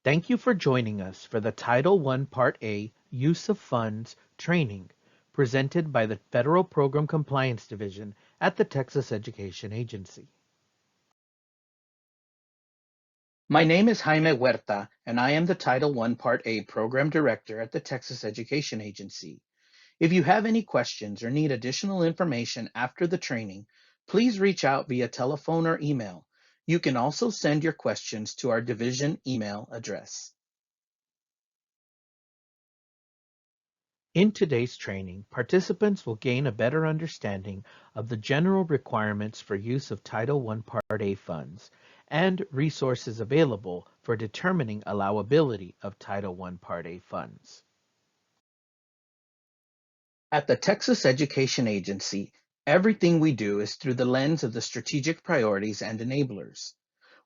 Thank you for joining us for the Title I Part A Use of Funds training presented by the Federal Program Compliance Division at the Texas Education Agency. My name is Jaime Huerta, and I am the Title I Part A Program Director at the Texas Education Agency. If you have any questions or need additional information after the training, please reach out via telephone or email. You can also send your questions to our division email address. In today's training, participants will gain a better understanding of the general requirements for use of Title I Part A funds and resources available for determining allowability of Title I Part A funds. At the Texas Education Agency, everything we do is through the lens of the strategic priorities and enablers.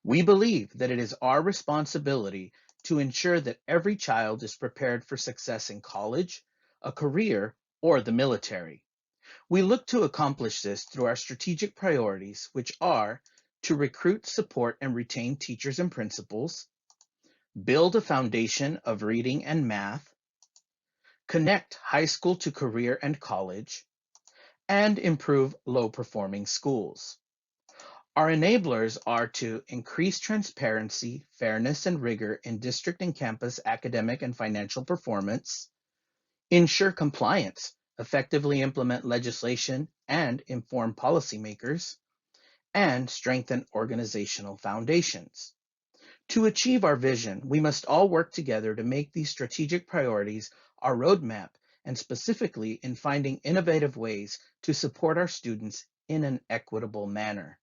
We believe that it is our responsibility to ensure that every child is prepared for success in college, a career, or the military. We look to accomplish this through our strategic priorities, which are to recruit, support, and retain teachers and principals, build a foundation of reading and math, connect high school to career and college, and improve low-performing schools. Our enablers are to increase transparency, fairness, and rigor in district and campus academic and financial performance, ensure compliance, effectively implement legislation and inform policymakers, and strengthen organizational foundations. To achieve our vision, we must all work together to make these strategic priorities our roadmap, and specifically in finding innovative ways to support our students in an equitable manner.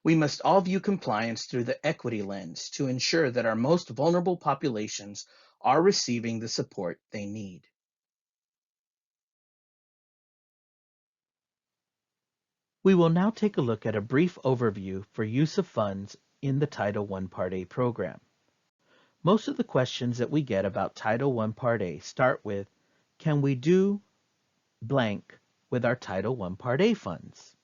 We must all view compliance through the equity lens to ensure that our most vulnerable populations are receiving the support they need. We will now take a look at a brief overview for use of funds in the Title I Part A program. Most of the questions that we get about Title I Part A start with, can we do blank with our Title I Part A funds?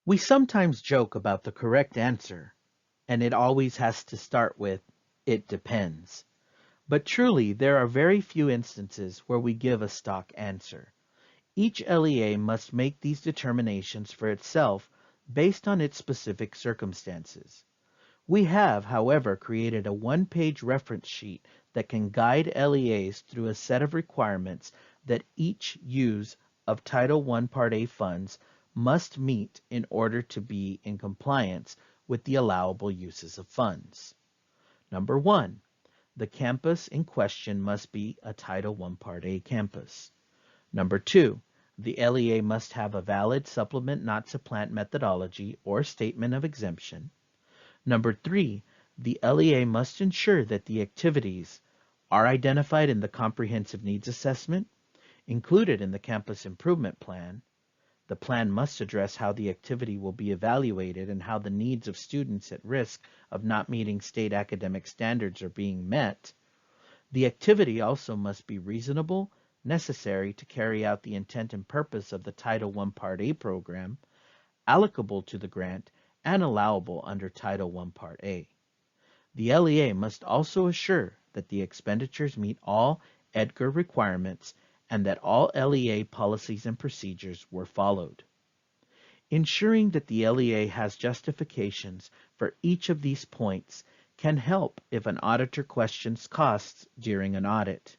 We sometimes joke about the correct answer, and it always has to start with, it depends. But truly, there are very few instances where we give a stock answer. Each LEA must make these determinations for itself based on its specific circumstances. We have, however, created a one-page reference sheet that can guide LEAs through a set of requirements that each use of Title I Part A funds must meet in order to be in compliance with the allowable uses of funds. Number 1. The campus in question must be a Title I Part A campus. Number 2. The LEA must have a valid supplement not supplant methodology or statement of exemption. Number 3. The LEA must ensure that the activities are identified in the Comprehensive Needs Assessment, included in the Campus Improvement Plan. The plan must address how the activity will be evaluated and how the needs of students at risk of not meeting state academic standards are being met. The activity also must be reasonable, necessary to carry out the intent and purpose of the Title I Part A program, allocable to the grant, and allowable under Title I Part A. The LEA must also assure that the expenditures meet all EDGAR requirements and that all LEA policies and procedures were followed. Ensuring that the LEA has justifications for each of these points can help if an auditor questions costs during an audit.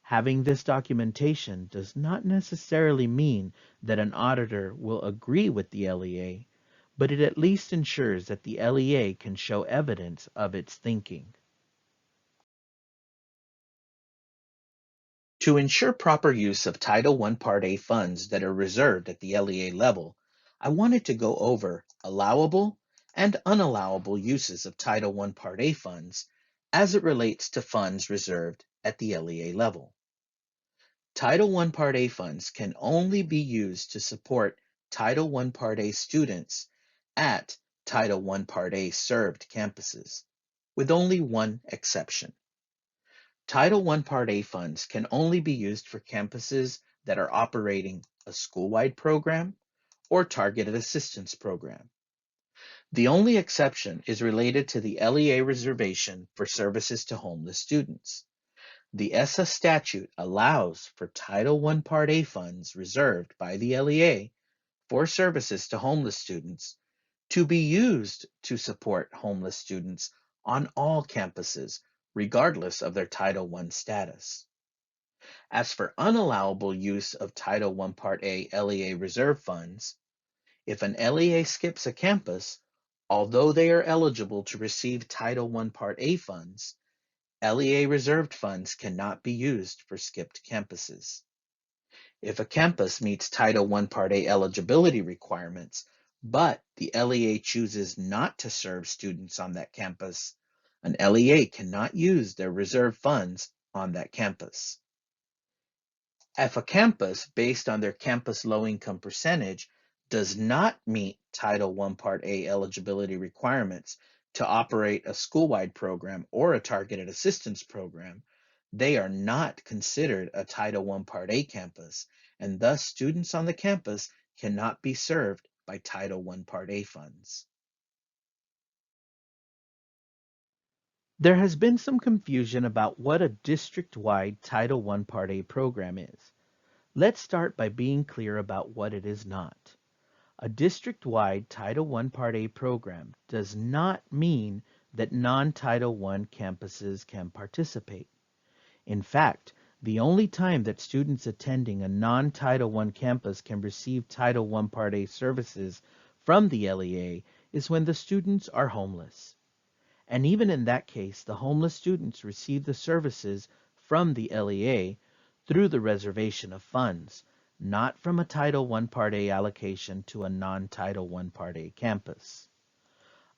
Having this documentation does not necessarily mean that an auditor will agree with the LEA, but it at least ensures that the LEA can show evidence of its thinking. To ensure proper use of Title I Part A funds that are reserved at the LEA level, I wanted to go over allowable and unallowable uses of Title I Part A funds as it relates to funds reserved at the LEA level. Title I Part A funds can only be used to support Title I Part A students at Title I Part A served campuses, with only one exception. Title I Part A funds can only be used for campuses that are operating a school-wide program or targeted assistance program. The only exception is related to the LEA reservation for services to homeless students. The ESSA statute allows for Title I Part A funds reserved by the LEA for services to homeless students to be used to support homeless students on all campuses, regardless of their Title I status. As for unallowable use of Title I Part A LEA reserve funds, if an LEA skips a campus, although they are eligible to receive Title I Part A funds, LEA reserved funds cannot be used for skipped campuses. If a campus meets Title I Part A eligibility requirements, but the LEA chooses not to serve students on that campus, an LEA cannot use their reserve funds on that campus. If a campus, based on their campus low-income percentage, does not meet Title I Part A eligibility requirements to operate a school-wide program or a targeted assistance program, they are not considered a Title I Part A campus, and thus students on the campus cannot be served by Title I Part A funds. There has been some confusion about what a district-wide Title I Part A program is. Let's start by being clear about what it is not. A district-wide Title I Part A program does not mean that non-Title I campuses can participate. In fact, the only time that students attending a non-Title I campus can receive Title I Part A services from the LEA is when the students are homeless. And even in that case, the homeless students receive the services from the LEA through the reservation of funds, not from a Title I Part A allocation to a non-Title I Part A campus.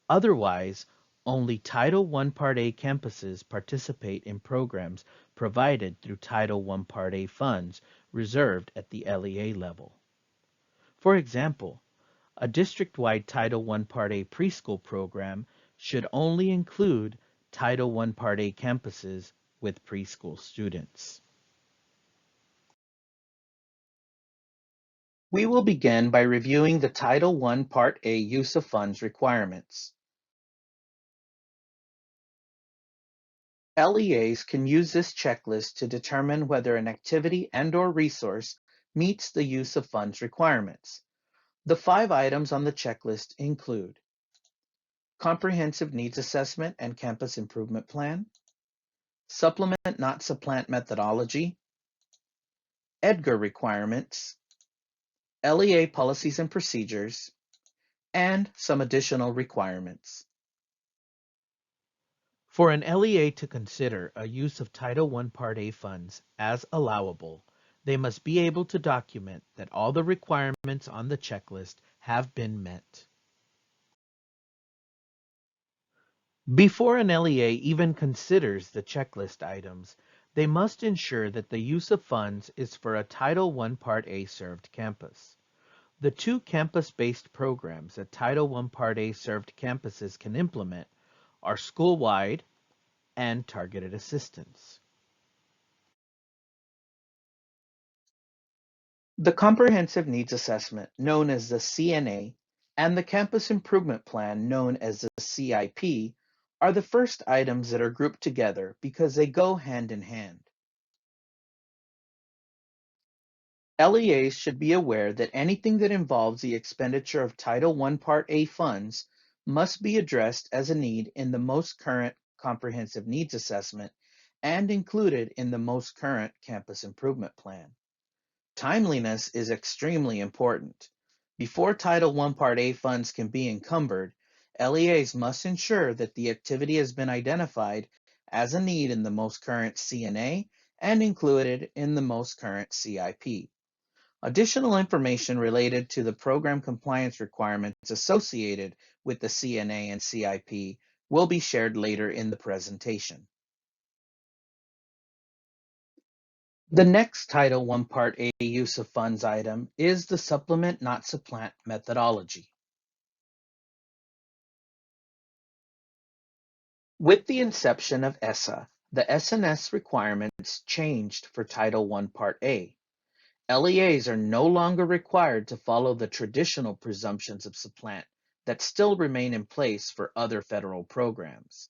Otherwise, only Title I Part A campuses participate in programs provided through Title I Part A funds reserved at the LEA level. For example, a district-wide Title I Part A preschool program should only include Title I Part A campuses with preschool students. We will begin by reviewing the Title I Part A use of funds requirements. LEAs can use this checklist to determine whether an activity and/or resource meets the use of funds requirements. The 5 items on the checklist include Comprehensive Needs Assessment and Campus Improvement Plan, Supplement Not Supplant Methodology, EDGAR Requirements, LEA Policies and Procedures, and some additional requirements. For an LEA to consider a use of Title I Part A funds as allowable, they must be able to document that all the requirements on the checklist have been met. Before an LEA even considers the checklist items, they must ensure that the use of funds is for a Title I Part A served campus. The 2 campus-based programs that Title I Part A served campuses can implement are school-wide and targeted assistance. The Comprehensive Needs Assessment, known as the CNA, and the Campus Improvement Plan, known as the CIP, are the first items that are grouped together because they go hand in hand. LEAs should be aware that anything that involves the expenditure of Title I Part A funds must be addressed as a need in the most current Comprehensive Needs Assessment and included in the most current Campus Improvement Plan. Timeliness is extremely important. Before Title I Part A funds can be encumbered, LEAs must ensure that the activity has been identified as a need in the most current CNA and included in the most current CIP. Additional information related to the program compliance requirements associated with the CNA and CIP will be shared later in the presentation. The next Title I Part A use of funds item is the Supplement Not Supplant methodology. With the inception of ESSA, the SNS requirements changed for Title I Part A. LEAs are no longer required to follow the traditional presumptions of supplant that still remain in place for other federal programs.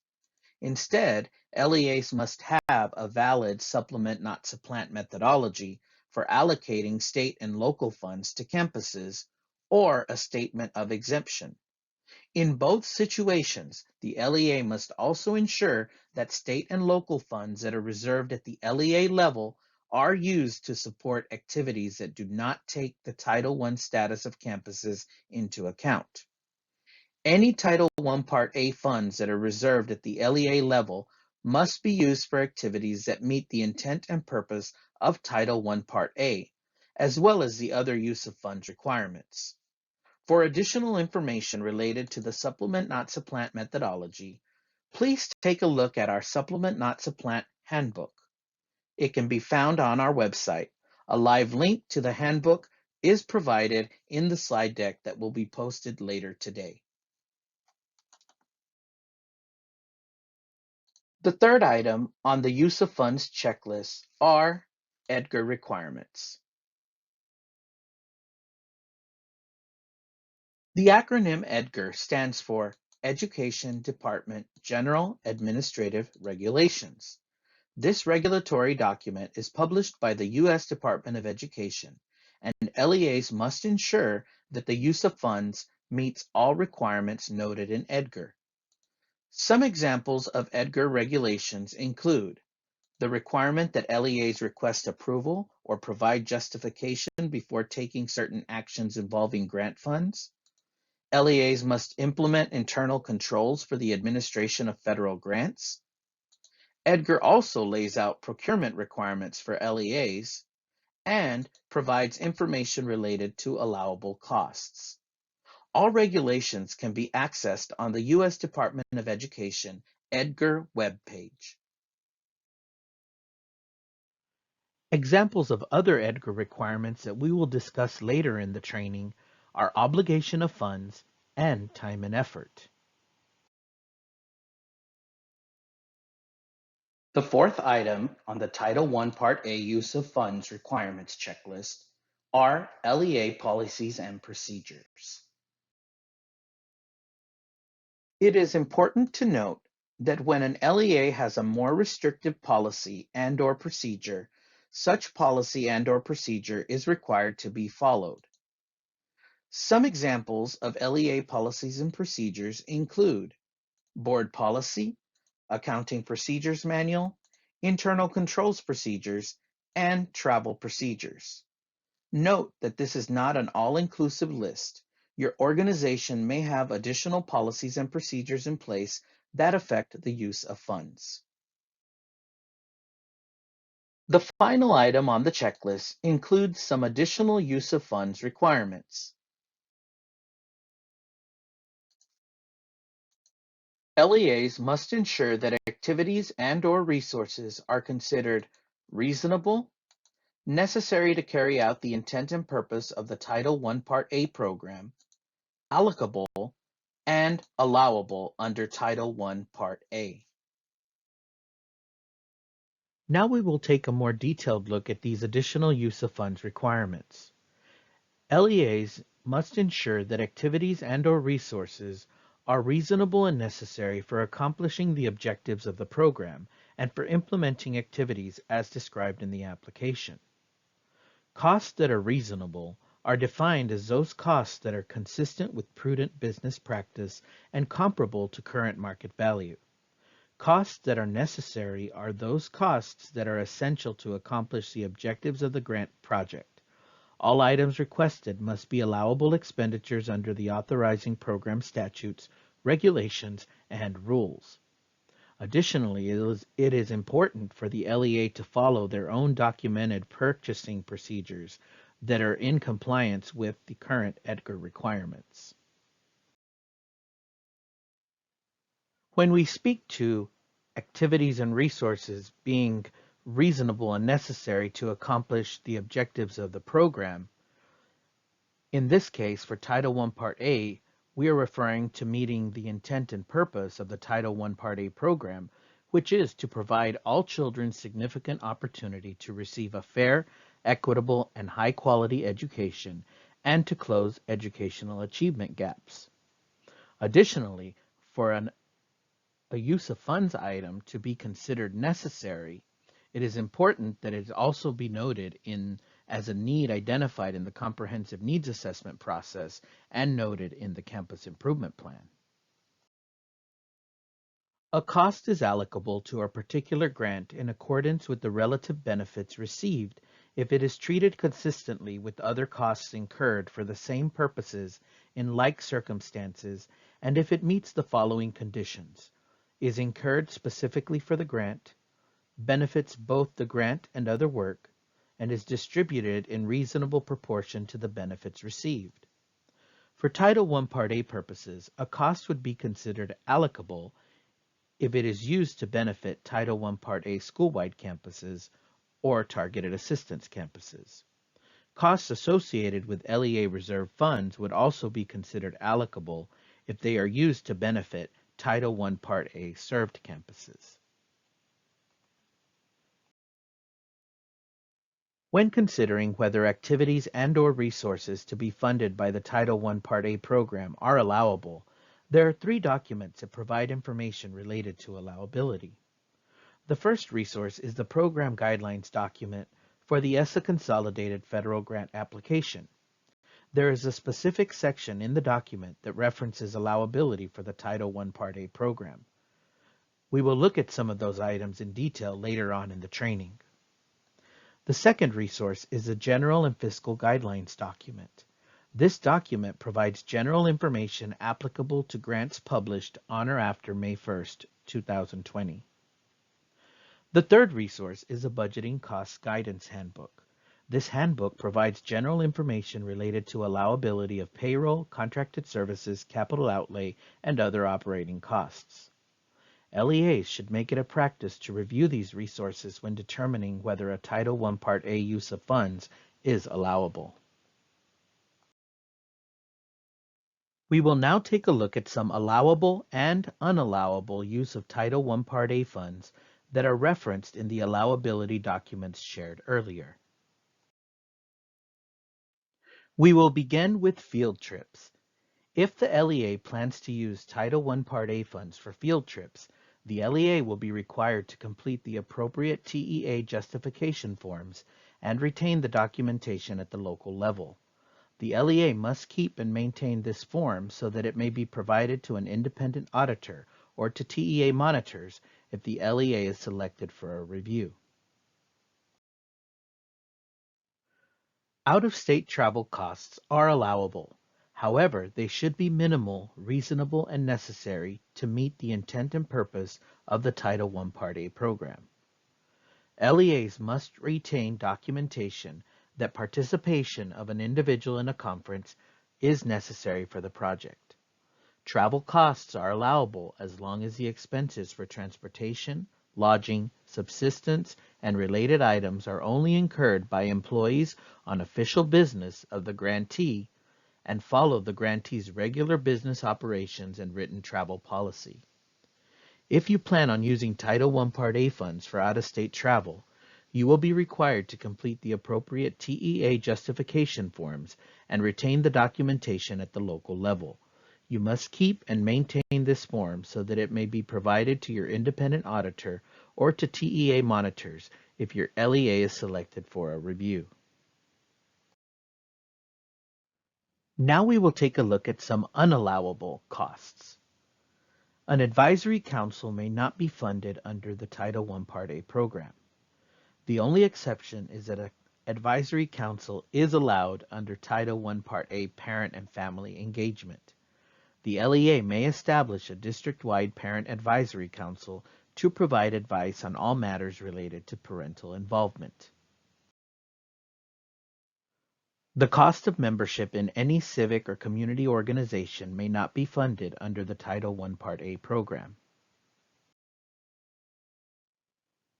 Instead, LEAs must have a valid supplement not supplant methodology for allocating state and local funds to campuses or a statement of exemption. In both situations, the LEA must also ensure that state and local funds that are reserved at the LEA level are used to support activities that do not take the Title I status of campuses into account. Any Title I Part A funds that are reserved at the LEA level must be used for activities that meet the intent and purpose of Title I Part A, as well as the other use of funds requirements. For additional information related to the Supplement Not Supplant methodology, please take a look at our Supplement Not Supplant handbook. It can be found on our website. A live link to the handbook is provided in the slide deck that will be posted later today. The third item on the use of funds checklist are EDGAR requirements. The acronym EDGAR stands for Education Department General Administrative Regulations. This regulatory document is published by the U.S. Department of Education, and LEAs must ensure that the use of funds meets all requirements noted in EDGAR. Some examples of EDGAR regulations include the requirement that LEAs request approval or provide justification before taking certain actions involving grant funds. LEAs must implement internal controls for the administration of federal grants. EDGAR also lays out procurement requirements for LEAs and provides information related to allowable costs. All regulations can be accessed on the U.S. Department of Education EDGAR webpage. Examples of other EDGAR requirements that we will discuss later in the training are obligation of funds and time and effort. The fourth item on the Title I Part A Use of Funds Requirements checklist are LEA policies and procedures. It is important to note that when an LEA has a more restrictive policy and/or procedure, such policy and/or procedure is required to be followed. Some examples of LEA policies and procedures include Board Policy, Accounting Procedures Manual, Internal Controls Procedures, and Travel Procedures. Note that this is not an all-inclusive list. Your organization may have additional policies and procedures in place that affect the use of funds. The final item on the checklist includes some additional use of funds requirements. LEAs must ensure that activities and/or resources are considered reasonable, necessary to carry out the intent and purpose of the Title I Part A program, allocable, and allowable under Title I Part A. Now we will take a more detailed look at these additional use of funds requirements. LEAs must ensure that activities and/or resources are reasonable and necessary for accomplishing the objectives of the program and for implementing activities as described in the application. Costs that are reasonable are defined as those costs that are consistent with prudent business practice and comparable to current market value. Costs that are necessary are those costs that are essential to accomplish the objectives of the grant project. All items requested must be allowable expenditures under the authorizing program statutes, regulations, and rules. Additionally, it is important for the LEA to follow their own documented purchasing procedures that are in compliance with the current EDGAR requirements. When we speak to activities and resources being reasonable and necessary to accomplish the objectives of the program, in this case for Title I Part A, we are referring to meeting the intent and purpose of the Title I Part A program, which is to provide all children significant opportunity to receive a fair, equitable, and high-quality education and to close educational achievement gaps. Additionally, for a use of funds item to be considered necessary, it is important that it also be noted as a need identified in the comprehensive needs assessment process and noted in the campus improvement plan. A cost is allocable to a particular grant in accordance with the relative benefits received if it is treated consistently with other costs incurred for the same purposes in like circumstances, and if it meets the following conditions: is incurred specifically for the grant, benefits both the grant and other work, and is distributed in reasonable proportion to the benefits received. For Title I Part A purposes, a cost would be considered allocable if it is used to benefit Title I Part A school-wide campuses or targeted assistance campuses. Costs associated with LEA reserve funds would also be considered allocable if they are used to benefit Title I Part A served campuses. When considering whether activities and/or resources to be funded by the Title I Part A program are allowable, there are 3 documents that provide information related to allowability. The first resource is the Program Guidelines document for the ESSA Consolidated Federal Grant Application. There is a specific section in the document that references allowability for the Title I Part A program. We will look at some of those items in detail later on in the training. The second resource is the General and Fiscal Guidelines document. This document provides general information applicable to grants published on or after May 1st, 2020. The third resource is a Budgeting Costs Guidance Handbook. This handbook provides general information related to allowability of payroll, contracted services, capital outlay, and other operating costs. LEAs should make it a practice to review these resources when determining whether a Title I Part A use of funds is allowable. We will now take a look at some allowable and unallowable use of Title I Part A funds that are referenced in the allowability documents shared earlier. We will begin with field trips. If the LEA plans to use Title I Part A funds for field trips, the LEA will be required to complete the appropriate TEA justification forms and retain the documentation at the local level. The LEA must keep and maintain this form so that it may be provided to an independent auditor or to TEA monitors if the LEA is selected for a review. Out-of-state travel costs are allowable. However, they should be minimal, reasonable, and necessary to meet the intent and purpose of the Title I Part A program. LEAs must retain documentation that participation of an individual in a conference is necessary for the project. Travel costs are allowable as long as the expenses for transportation, lodging, subsistence, and related items are only incurred by employees on official business of the grantee and follow the grantee's regular business operations and written travel policy. If you plan on using Title I Part A funds for out-of-state travel, you will be required to complete the appropriate TEA justification forms and retain the documentation at the local level. You must keep and maintain this form so that it may be provided to your independent auditor or to TEA monitors if your LEA is selected for a review. Now we will take a look at some unallowable costs. An advisory council may not be funded under the Title I Part A program. The only exception is that an advisory council is allowed under Title I Part A parent and family engagement. The LEA may establish a district-wide parent advisory council to provide advice on all matters related to parental involvement. The cost of membership in any civic or community organization may not be funded under the Title I Part A program.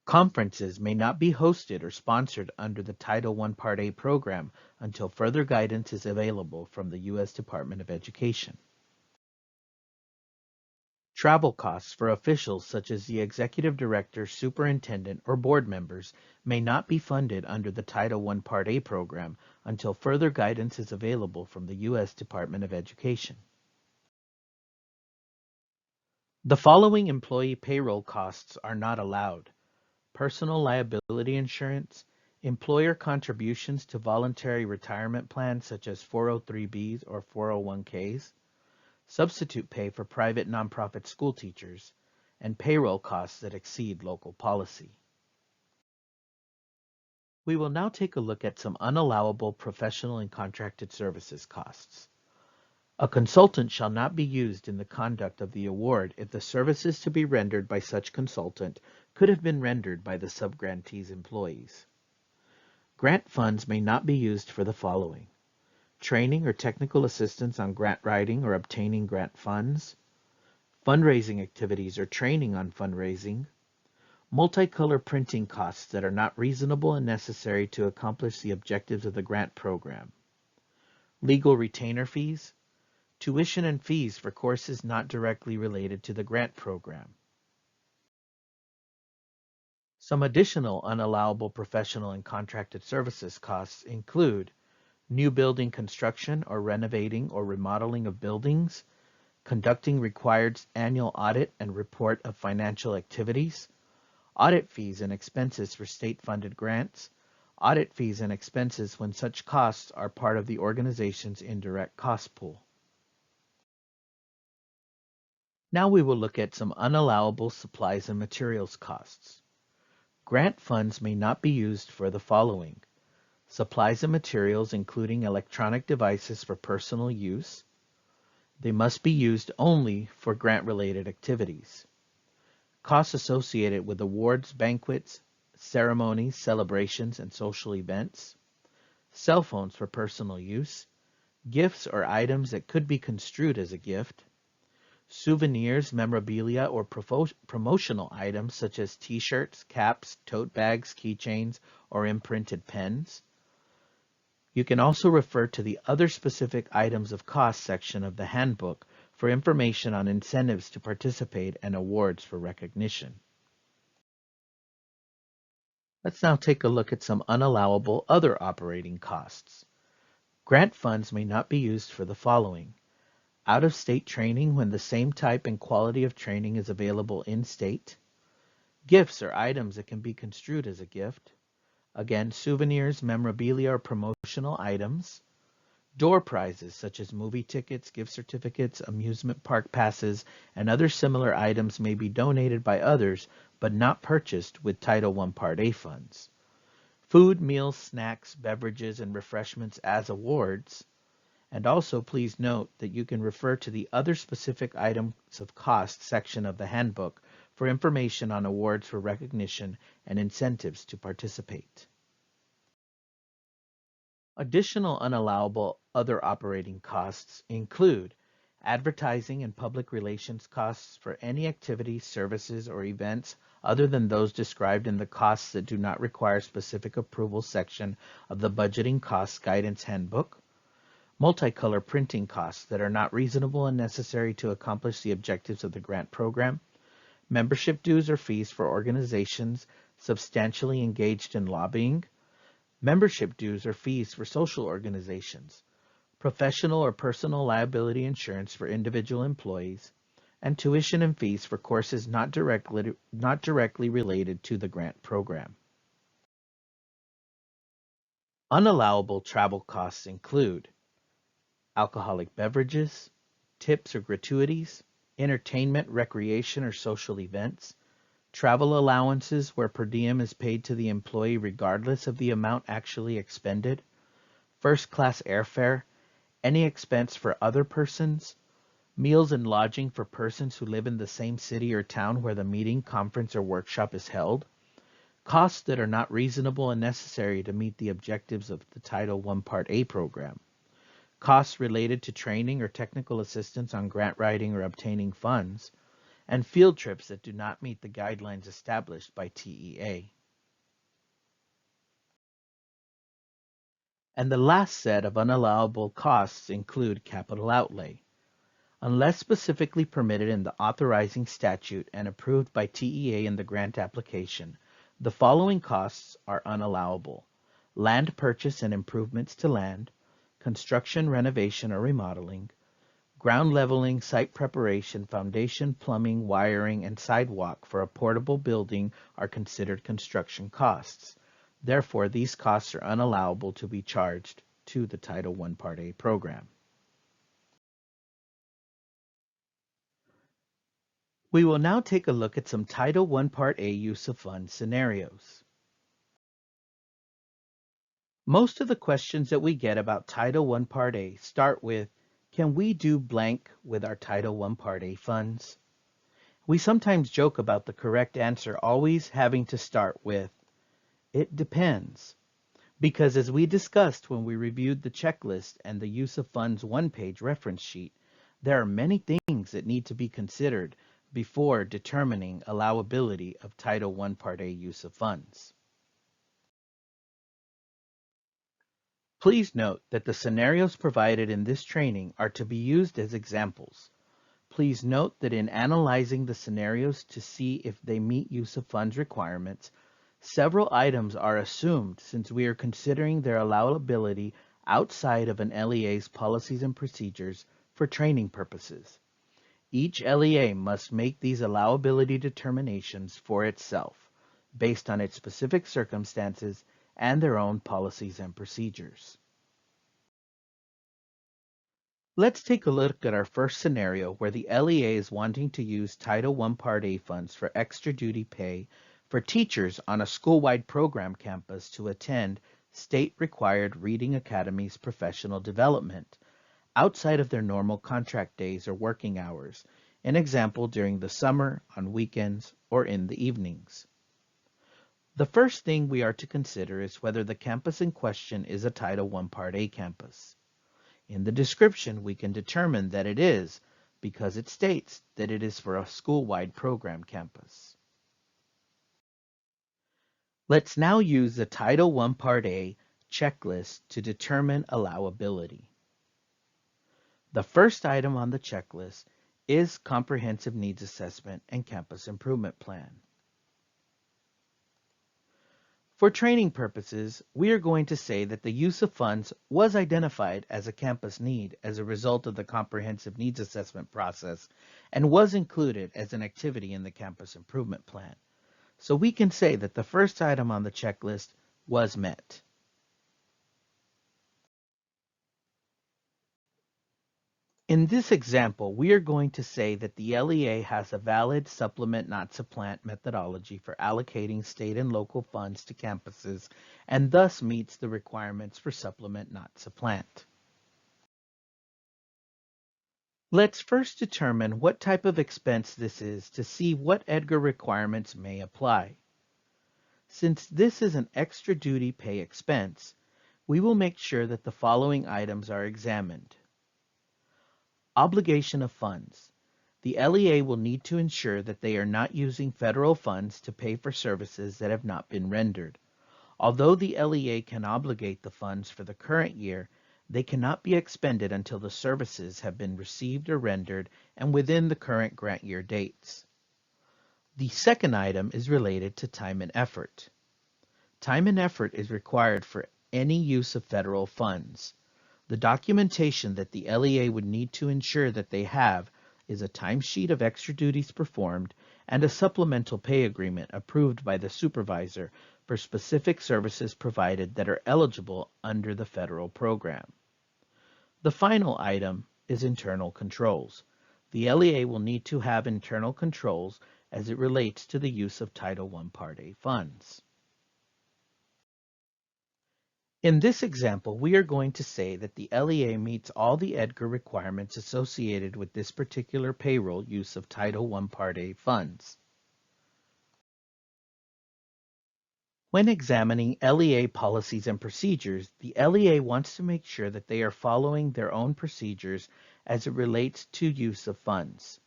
Conferences may not be hosted or sponsored under the Title I Part A program until further guidance is available from the U.S. Department of Education. Travel costs for officials such as the executive director, superintendent, or board members may not be funded under the Title I Part A program until further guidance is available from the U.S. Department of Education. The following employee payroll costs are not allowed: personal liability insurance, employer contributions to voluntary retirement plans such as 403Bs or 401Ks, substitute pay for private nonprofit school teachers, and payroll costs that exceed local policy. We will now take a look at some unallowable professional and contracted services costs. A consultant shall not be used in the conduct of the award if the services to be rendered by such consultant could have been rendered by the subgrantee's employees. Grant funds may not be used for the following: training or technical assistance on grant writing or obtaining grant funds, fundraising activities or training on fundraising, multicolor printing costs that are not reasonable and necessary to accomplish the objectives of the grant program, legal retainer fees, tuition and fees for courses not directly related to the grant program. Some additional unallowable professional and contracted services costs include new building construction or renovating or remodeling of buildings, conducting required annual audit and report of financial activities, audit fees and expenses for state-funded grants, audit fees and expenses when such costs are part of the organization's indirect cost pool. Now we will look at some unallowable supplies and materials costs. Grant funds may not be used for the following: supplies and materials including electronic devices for personal use. They must be used only for grant-related activities. Costs associated with awards, banquets, ceremonies, celebrations, and social events. Cell phones for personal use. Gifts or items that could be construed as a gift. Souvenirs, memorabilia, or promotional items such as t-shirts, caps, tote bags, keychains, or imprinted pens. You can also refer to the Other Specific Items of Cost section of the handbook for information on incentives to participate and awards for recognition. Let's now take a look at some unallowable other operating costs. Grant funds may not be used for the following: out-of-state training when the same type and quality of training is available in-state, gifts or items that can be construed as a gift, again, souvenirs, memorabilia, or promotional items, door prizes such as movie tickets, gift certificates, amusement park passes, and other similar items may be donated by others but not purchased with Title I Part A funds, food, meals, snacks, beverages, and refreshments as awards. And also please note that you can refer to the Other Specific Items of Cost section of the handbook for information on awards for recognition and incentives to participate. Additional unallowable other operating costs include advertising and public relations costs for any activities, services, or events other than those described in the costs that do not require specific approval section of the Budgeting Costs Guidance Handbook, multicolor printing costs that are not reasonable and necessary to accomplish the objectives of the grant program, membership dues or fees for organizations substantially engaged in lobbying, membership dues or fees for social organizations, professional or personal liability insurance for individual employees, and tuition and fees for courses not directly related to the grant program. Unallowable travel costs include alcoholic beverages, tips or gratuities, entertainment, recreation, or social events, travel allowances where per diem is paid to the employee regardless of the amount actually expended, first-class airfare, any expense for other persons, meals and lodging for persons who live in the same city or town where the meeting, conference, or workshop is held, costs that are not reasonable and necessary to meet the objectives of the Title I Part A program, costs related to training or technical assistance on grant writing or obtaining funds, and field trips that do not meet the guidelines established by TEA. And the last set of unallowable costs include capital outlay. Unless specifically permitted in the authorizing statute and approved by TEA in the grant application, the following costs are unallowable: land purchase and improvements to land, construction, renovation, or remodeling, Ground leveling, site preparation, foundation, plumbing, wiring, and sidewalk for a portable building are considered construction costs. Therefore, these costs are unallowable to be charged to the Title I Part A program. We will now take a look at some Title I Part A use of funds scenarios. Most of the questions that we get about Title I Part A start with, can we do blank with our Title I Part A funds? We sometimes joke about the correct answer always having to start with, it depends. Because as we discussed when we reviewed the checklist and the use of funds one-page reference sheet, there are many things that need to be considered before determining allowability of Title I Part A use of funds. Please note that the scenarios provided in this training are to be used as examples. Please note that in analyzing the scenarios to see if they meet use of funds requirements, several items are assumed since we are considering their allowability outside of an LEA's policies and procedures for training purposes. Each LEA must make these allowability determinations for itself, based on its specific circumstances and their own policies and procedures. Let's take a look at our first scenario where the LEA is wanting to use Title I Part A funds for extra duty pay for teachers on a school-wide program campus to attend state-required Reading Academy's professional development outside of their normal contract days or working hours, an example during the summer, on weekends, or in the evenings. The first thing we are to consider is whether the campus in question is a Title I Part A campus. In the description, we can determine that it is because it states that it is for a school-wide program campus. Let's now use the Title I Part A checklist to determine allowability. The first item on the checklist is Comprehensive Needs Assessment and Campus Improvement Plan. For training purposes, we are going to say that the use of funds was identified as a campus need as a result of the Comprehensive Needs Assessment process and was included as an activity in the Campus Improvement Plan. So we can say that the first item on the checklist was met. In this example, we are going to say that the LEA has a valid supplement not supplant methodology for allocating state and local funds to campuses and thus meets the requirements for supplement not supplant. Let's first determine what type of expense this is to see what EDGAR requirements may apply. Since this is an extra duty pay expense, we will make sure that the following items are examined. Obligation of funds. The LEA will need to ensure that they are not using federal funds to pay for services that have not been rendered. Although the LEA can obligate the funds for the current year, they cannot be expended until the services have been received or rendered and within the current grant year dates. The second item is related to time and effort. Time and effort is required for any use of federal funds. The documentation that the LEA would need to ensure that they have is a timesheet of extra duties performed and a supplemental pay agreement approved by the supervisor for specific services provided that are eligible under the federal program. The final item is internal controls. The LEA will need to have internal controls as it relates to the use of Title I Part A funds. In this example, we are going to say that the LEA meets all the EDGAR requirements associated with this particular payroll use of Title I Part A funds. When examining LEA policies and procedures, the LEA wants to make sure that they are following their own procedures as it relates to use of funds.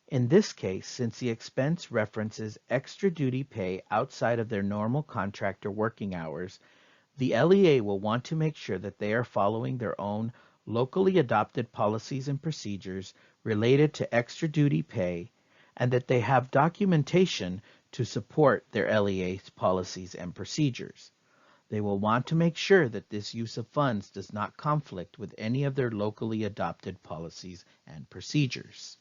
In this case, since the expense references extra duty pay outside of their normal contract or working hours, the LEA will want to make sure that they are following their own locally adopted policies and procedures related to extra duty pay and that they have documentation to support their LEA's policies and procedures. They will want to make sure that this use of funds does not conflict with any of their locally adopted policies and procedures.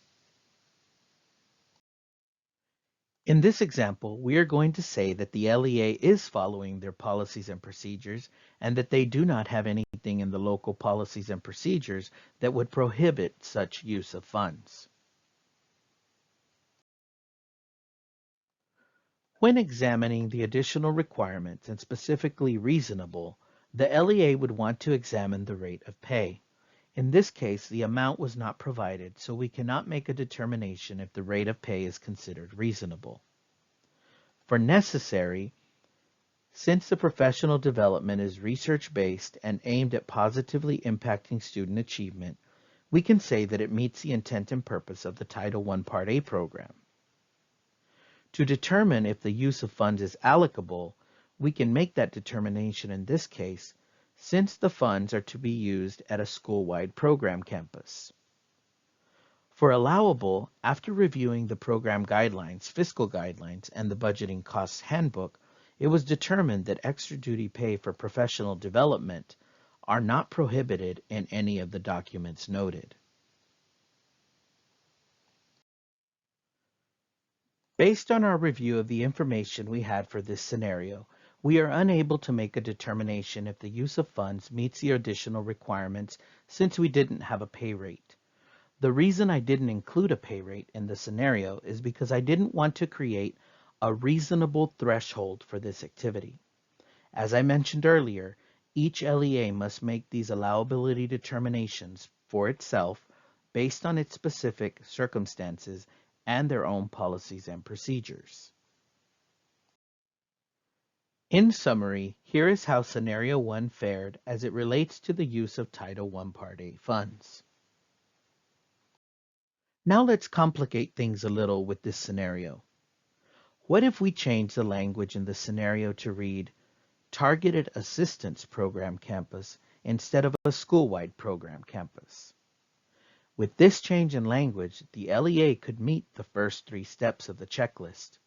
In this example, we are going to say that the LEA is following their policies and procedures and that they do not have anything in the local policies and procedures that would prohibit such use of funds. When examining the additional requirements and specifically reasonable, the LEA would want to examine the rate of pay. In this case, the amount was not provided, so we cannot make a determination if the rate of pay is considered reasonable. For necessary, since the professional development is research-based and aimed at positively impacting student achievement, we can say that it meets the intent and purpose of the Title I Part A program. To determine if the use of funds is allocable, we can make that determination in this case, since the funds are to be used at a school-wide program campus. For allowable, after reviewing the program guidelines, fiscal guidelines, and the budgeting costs handbook, it was determined that extra duty pay for professional development are not prohibited in any of the documents noted. Based on our review of the information we had for this scenario, we are unable to make a determination if the use of funds meets the additional requirements since we didn't have a pay rate. The reason I didn't include a pay rate in the scenario is because I didn't want to create a reasonable threshold for this activity. As I mentioned earlier, each LEA must make these allowability determinations for itself based on its specific circumstances and their own policies and procedures. In summary, here is how Scenario 1 fared as it relates to the use of Title I Part A funds. Now let's complicate things a little with this scenario. What if we change the language in the scenario to read Targeted Assistance Program Campus instead of a school-wide program campus? With this change in language, the LEA could meet the first 3 steps of the checklist.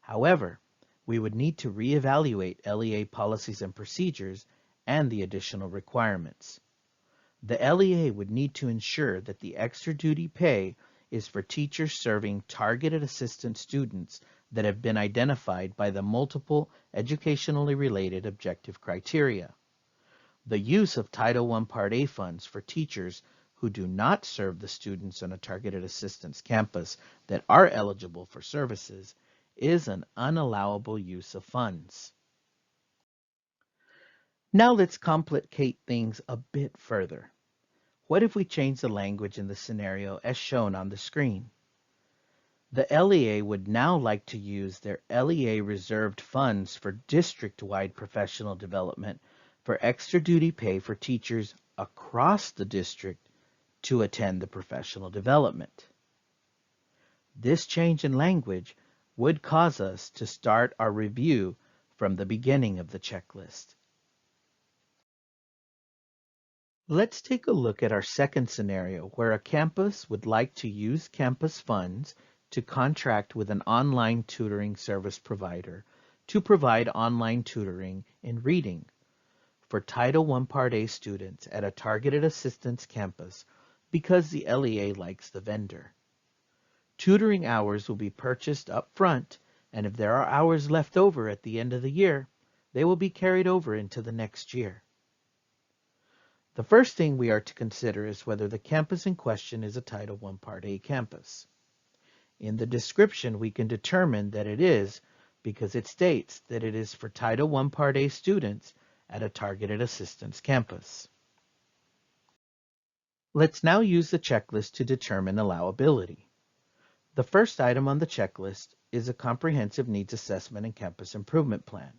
However, we would need to reevaluate LEA policies and procedures and the additional requirements. The LEA would need to ensure that the extra duty pay is for teachers serving targeted assistant students that have been identified by the multiple educationally related objective criteria. The use of Title I Part A funds for teachers who do not serve the students on a targeted assistance campus that are eligible for services is an unallowable use of funds. Now let's complicate things a bit further. What if we change the language in the scenario as shown on the screen? The LEA would now like to use their LEA reserved funds for district-wide professional development for extra duty pay for teachers across the district to attend the professional development. This change in language would cause us to start our review from the beginning of the checklist. Let's take a look at our second scenario where a campus would like to use campus funds to contract with an online tutoring service provider to provide online tutoring in reading for Title I Part A students at a targeted assistance campus because the LEA likes the vendor. Tutoring hours will be purchased up front, and if there are hours left over at the end of the year, they will be carried over into the next year. The first thing we are to consider is whether the campus in question is a Title I Part A campus. In the description, we can determine that it is because it states that it is for Title I Part A students at a targeted assistance campus. Let's now use the checklist to determine allowability. The first item on the checklist is a comprehensive needs assessment and campus improvement plan.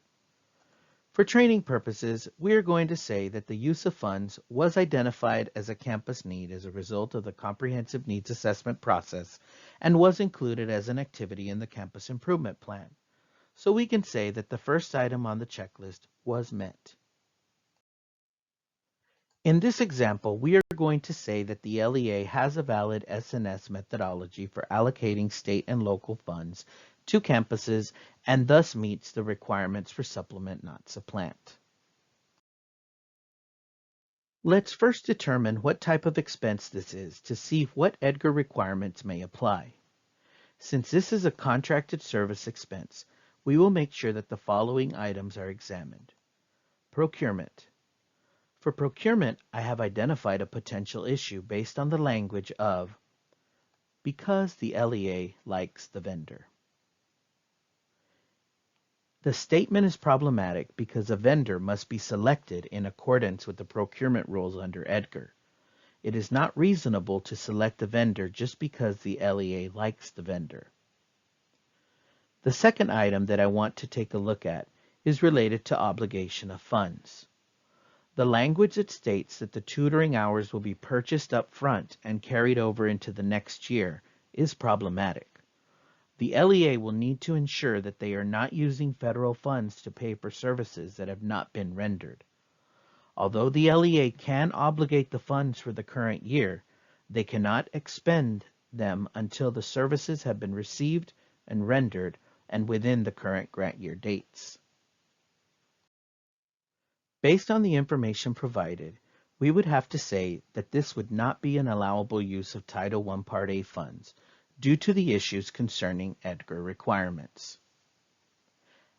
For training purposes, we are going to say that the use of funds was identified as a campus need as a result of the comprehensive needs assessment process and was included as an activity in the campus improvement plan. So we can say that the first item on the checklist was met. In this example, we are going to say that the LEA has a valid S&S methodology for allocating state and local funds to campuses and thus meets the requirements for supplement, not supplant. Let's first determine what type of expense this is to see what EDGAR requirements may apply. Since this is a contracted service expense, we will make sure that the following items are examined. Procurement. For procurement, I have identified a potential issue based on the language of because the LEA likes the vendor. The statement is problematic because a vendor must be selected in accordance with the procurement rules under EDGAR. It is not reasonable to select a vendor just because the LEA likes the vendor. The second item that I want to take a look at is related to obligation of funds. The language that states that the tutoring hours will be purchased up front and carried over into the next year is problematic. The LEA will need to ensure that they are not using federal funds to pay for services that have not been rendered. Although the LEA can obligate the funds for the current year, they cannot expend them until the services have been received and rendered and within the current grant year dates. Based on the information provided, we would have to say that this would not be an allowable use of Title I Part A funds due to the issues concerning EDGAR requirements.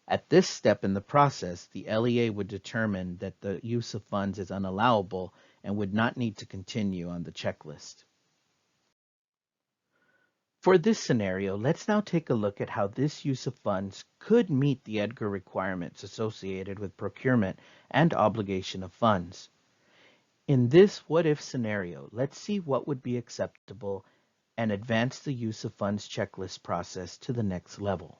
At this step in the process, the LEA would determine that the use of funds is unallowable and would not need to continue on the checklist. For this scenario, let's now take a look at how this use of funds could meet the EDGAR requirements associated with procurement and obligation of funds. In this what-if scenario, let's see what would be acceptable and advance the use of funds checklist process to the next level.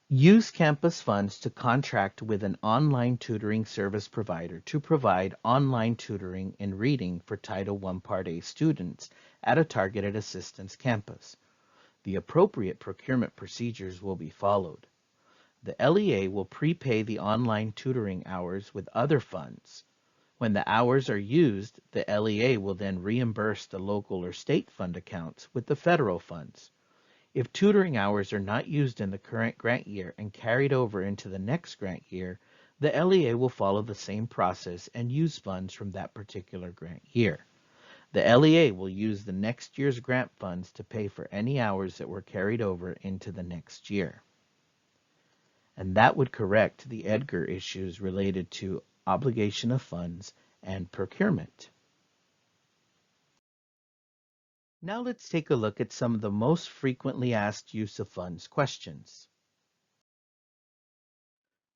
Use campus funds to contract with an online tutoring service provider to provide online tutoring in reading for Title I Part A students at a targeted assistance campus. The appropriate procurement procedures will be followed. The LEA will prepay the online tutoring hours with other funds. When the hours are used, the LEA will then reimburse the local or state fund accounts with the federal funds. If tutoring hours are not used in the current grant year and carried over into the next grant year, the LEA will follow the same process and use funds from that particular grant year. The LEA will use the next year's grant funds to pay for any hours that were carried over into the next year. And that would correct the EDGAR issues related to obligation of funds and procurement. Now let's take a look at some of the most frequently asked use of funds questions.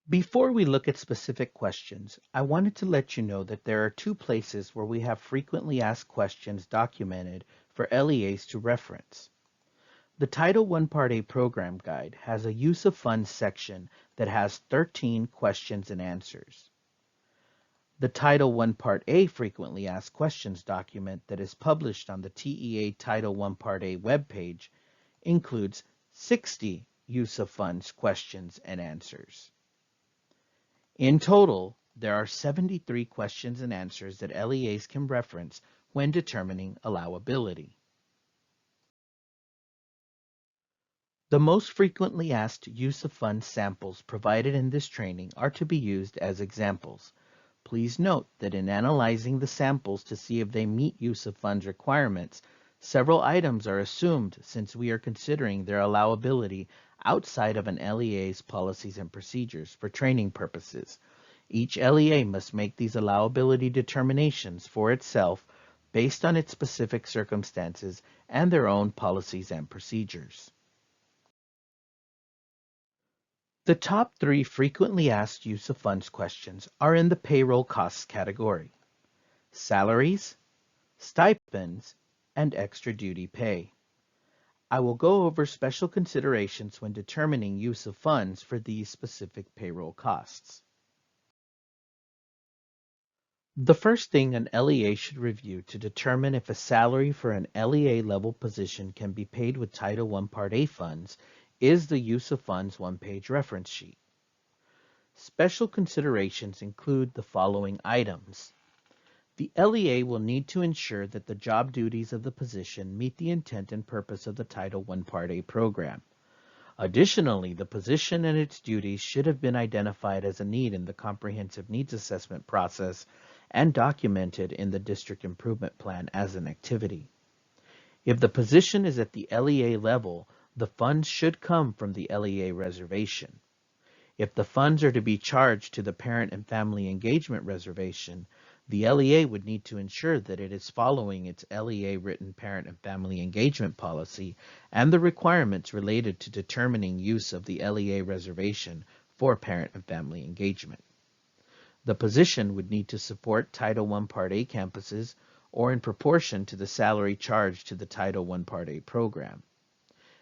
Before we look at specific questions, I wanted to let you know that there are two places where we have frequently asked questions documented for LEAs to reference. The Title I Part A Program Guide has a use of funds section that has 13 questions and answers. The Title I Part A Frequently Asked Questions document that is published on the TEA Title I Part A webpage includes 60 use of funds questions and answers. In total, there are 73 questions and answers that LEAs can reference when determining allowability. The most frequently asked use of funds samples provided in this training are to be used as examples. Please note that in analyzing the samples to see if they meet use of funds requirements, several items are assumed since we are considering their allowability outside of an LEA's policies and procedures for training purposes. Each LEA must make these allowability determinations for itself based on its specific circumstances and their own policies and procedures. The top 3 frequently asked use of funds questions are in the payroll costs category: salaries, stipends, and extra duty pay. I will go over special considerations when determining use of funds for these specific payroll costs. The first thing an LEA should review to determine if a salary for an LEA level position can be paid with Title I Part A funds is the use of funds one-page reference sheet. Special considerations include the following items. The LEA will need to ensure that the job duties of the position meet the intent and purpose of the Title I Part A program. Additionally, the position and its duties should have been identified as a need in the comprehensive needs assessment process and documented in the district improvement plan as an activity. If the position is at the LEA level, the funds should come from the LEA reservation. If the funds are to be charged to the Parent and Family Engagement Reservation, the LEA would need to ensure that it is following its LEA written Parent and Family Engagement Policy and the requirements related to determining use of the LEA reservation for parent and family engagement. The position would need to support Title I Part A campuses or in proportion to the salary charged to the Title I Part A program.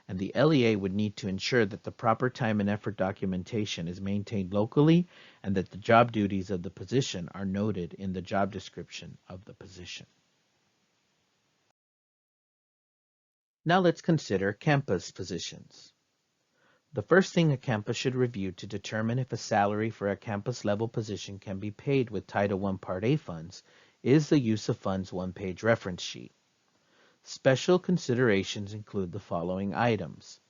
And the LEA would need to ensure that the proper time and effort documentation is maintained locally and that the job duties of the position are noted in the job description of the position. Now let's consider campus positions. The first thing a campus should review to determine if a salary for a campus level position can be paid with Title I Part A funds is the use of funds one-page reference sheet. Special considerations include the following items.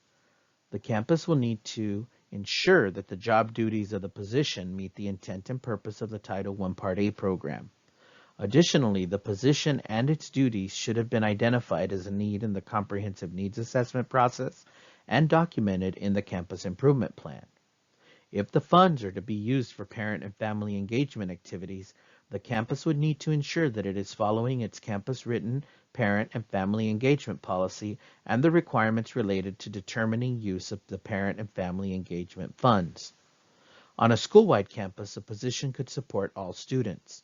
The campus will need to ensure that the job duties of the position meet the intent and purpose of the Title I Part A program. Additionally, the position and its duties should have been identified as a need in the comprehensive needs assessment process and documented in the campus improvement plan. If the funds are to be used for parent and family engagement activities, the campus would need to ensure that it is following its campus-written parent and family engagement policy and the requirements related to determining use of the parent and family engagement funds. On a school-wide campus, a position could support all students.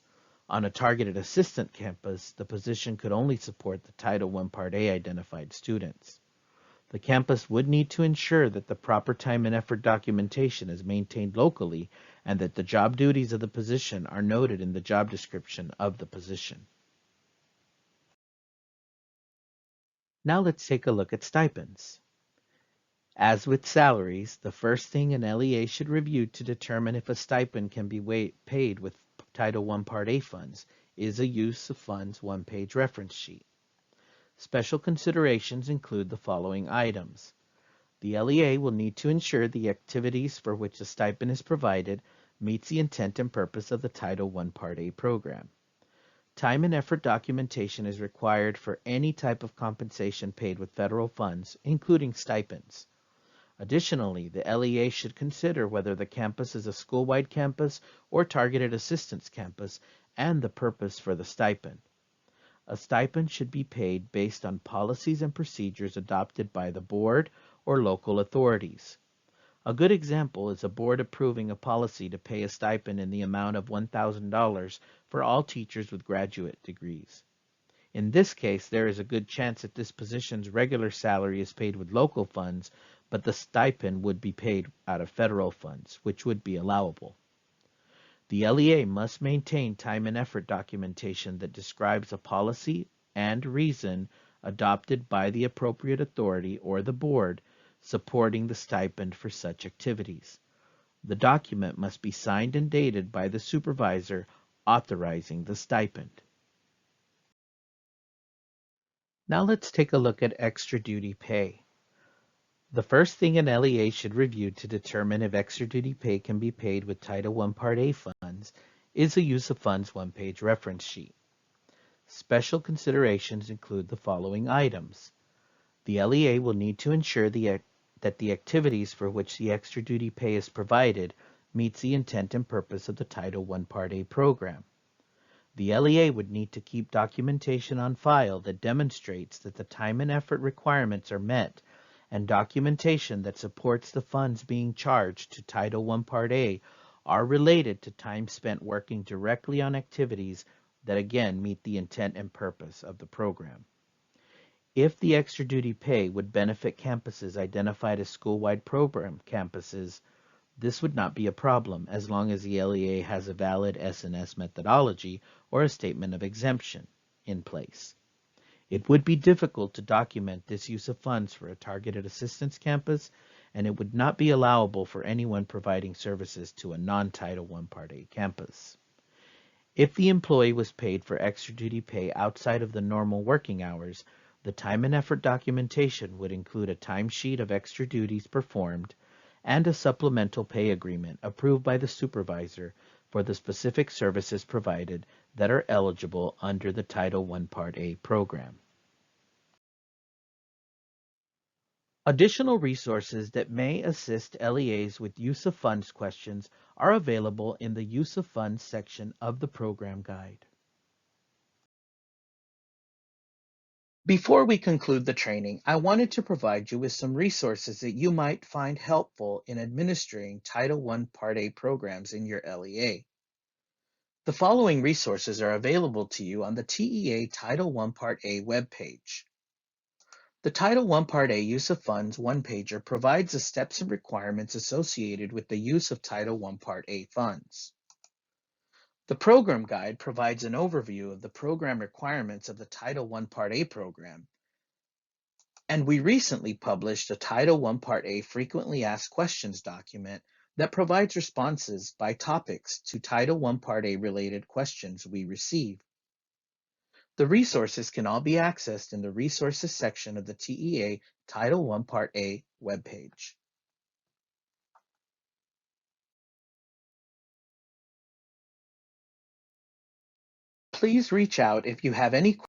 On a targeted assistant campus, the position could only support the Title I Part A identified students. The campus would need to ensure that the proper time and effort documentation is maintained locally and that the job duties of the position are noted in the job description of the position. Now let's take a look at stipends. As with salaries, the first thing an LEA should review to determine if a stipend can be paid with Title I Part A funds is a use of funds one-page reference sheet. Special considerations include the following items. The LEA will need to ensure the activities for which a stipend is provided meets the intent and purpose of the Title I Part A program. Time and effort documentation is required for any type of compensation paid with federal funds, including stipends. Additionally, the LEA should consider whether the campus is a school-wide campus or targeted assistance campus and the purpose for the stipend. A stipend should be paid based on policies and procedures adopted by the board or local authorities. A good example is a board approving a policy to pay a stipend in the amount of $1,000 for all teachers with graduate degrees. In this case, there is a good chance that this position's regular salary is paid with local funds, but the stipend would be paid out of federal funds, which would be allowable. The LEA must maintain time and effort documentation that describes a policy and reason adopted by the appropriate authority or the board supporting the stipend for such activities. The document must be signed and dated by the supervisor authorizing the stipend. Now let's take a look at extra duty pay. The first thing an LEA should review to determine if extra duty pay can be paid with Title I Part A funds is the use of funds one-page reference sheet. Special considerations include the following items. The LEA will need to ensure that the activities for which the extra duty pay is provided meets the intent and purpose of the Title I Part A program. The LEA would need to keep documentation on file that demonstrates that the time and effort requirements are met and documentation that supports the funds being charged to Title I Part A are related to time spent working directly on activities that again meet the intent and purpose of the program. If the extra duty pay would benefit campuses identified as school-wide program campuses, this would not be a problem as long as the LEA has a valid S&S methodology or a statement of exemption in place. It would be difficult to document this use of funds for a targeted assistance campus, and it would not be allowable for anyone providing services to a non-Title I Part A campus. If the employee was paid for extra duty pay outside of the normal working hours, The time and effort documentation would include a timesheet of extra duties performed and a supplemental pay agreement approved by the supervisor for the specific services provided that are eligible under the Title I Part A program. Additional resources that may assist LEAs with use of funds questions are available in the Use of Funds section of the program guide. Before we conclude the training, I wanted to provide you with some resources that you might find helpful in administering Title I Part A programs in your LEA. The following resources are available to you on the TEA Title I Part A webpage. The Title I Part A Use of Funds one-pager provides the steps and requirements associated with the use of Title I Part A funds. The program guide provides an overview of the program requirements of the Title I Part A program, and we recently published a Title I Part A Frequently Asked Questions document that provides responses by topics to Title I Part A related questions we receive. The resources can all be accessed in the Resources section of the TEA Title I Part A webpage. Please reach out if you have any questions